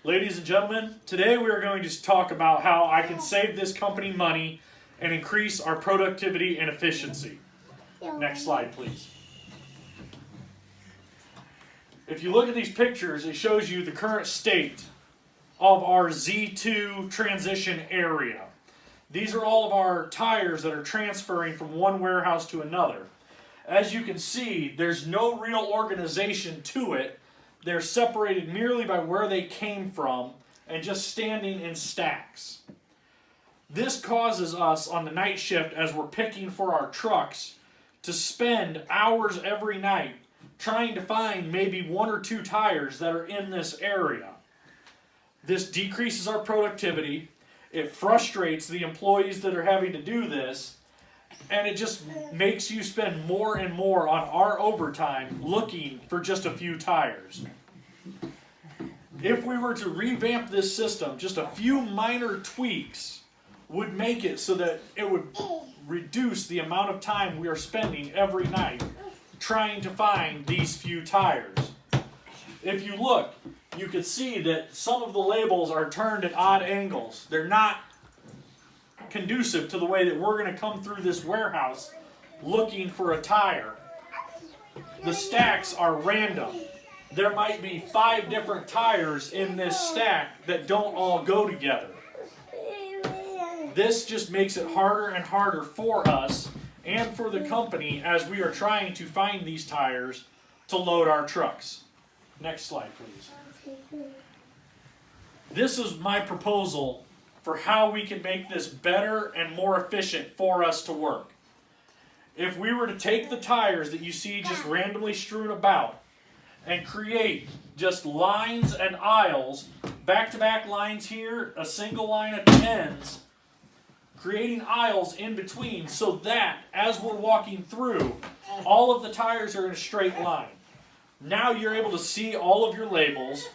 Ladies and gentlemen, today we are going to talk about how I can save this company money and increase our productivity and efficiency. Next slide, please. If you look at these pictures, it shows you the current state of our Z2 transition area. These are all of our tires that are transferring from one warehouse to another. As you can see, there's no real organization to it. They're separated merely by where they came from and just standing in stacks. This causes us on the night shift, as we're picking for our trucks, to spend hours every night trying to find maybe one or two tires that are in this area. This decreases our productivity, it frustrates the employees that are having to do this, and it just makes you spend more and more on our overtime looking for just a few tires. If we were to revamp this system, just a few minor tweaks would make it so that it would reduce the amount of time we are spending every night trying to find these few tires. If you look, you can see that some of the labels are turned at odd angles. They're not conducive to the way that we're going to come through this warehouse looking for a tire. The stacks are random. There might be 5 different tires in this stack that don't all go together. This just makes it harder and harder for us and for the company as we are trying to find these tires to load our trucks. Next slide, please. This is my proposal for how we can make this better and more efficient for us to work. If we were to take the tires that you see just randomly strewn about and create just lines and aisles, back-to-back lines here, a single line at the ends, creating aisles in between so that as we're walking through, all of the tires are in a straight line. Now you're able to see all of your labels.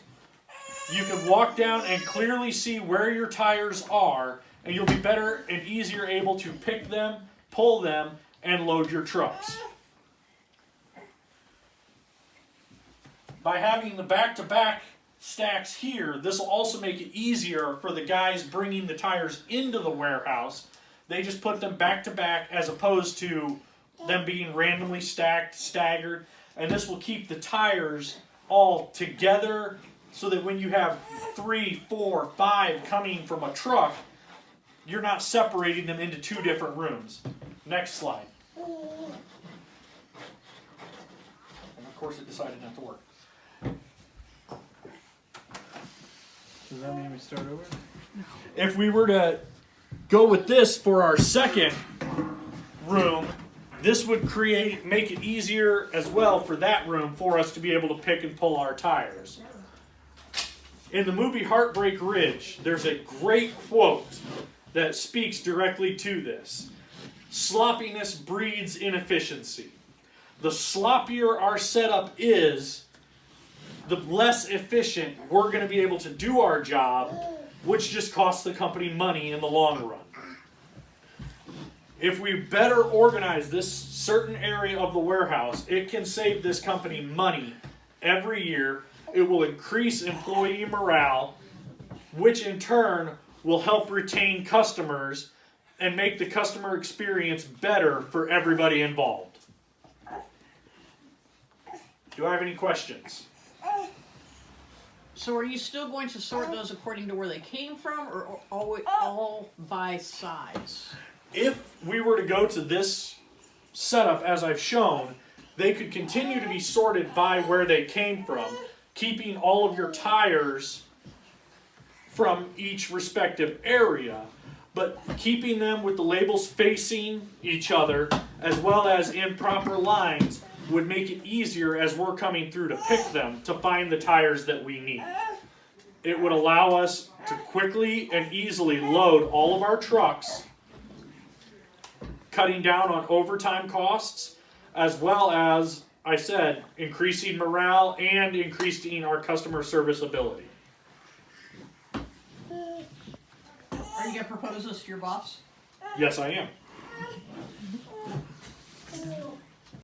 You can walk down and clearly see where your tires are, and you'll be better and easier able to pick them, pull them, and load your trucks. By having the back-to-back stacks here, this will also make it easier for the guys bringing the tires into the warehouse. They just put them back-to-back as opposed to them being randomly stacked, staggered, and this will keep the tires all together so that when you have 3, 4, 5 coming from a truck, you're not separating them into 2 different rooms. Next slide. And of course it decided not to work. Does that mean we start over? If we were to go with this for our second room, this would make it easier as well for that room for us to be able to pick and pull our tires. In the movie Heartbreak Ridge, there's a great quote that speaks directly to this. Sloppiness breeds inefficiency. The sloppier our setup is, the less efficient we're going to be able to do our job, which just costs the company money in the long run. If we better organize this certain area of the warehouse, it can save this company money every year. It will increase employee morale, which in turn will help retain customers and make the customer experience better for everybody involved. Do I have any questions? So are you still going to sort those according to where they came from, or all by size? If we were to go to this setup as I've shown, they could continue to be sorted by where they came from, keeping all of your tires from each respective area, but keeping them with the labels facing each other as well as in proper lines would make it easier as we're coming through to pick them to find the tires that we need. It would allow us to quickly and easily load all of our trucks, cutting down on overtime costs, as well as, I said, increasing morale and increasing our customer service ability. Are you going to propose this to your boss? Yes, I am.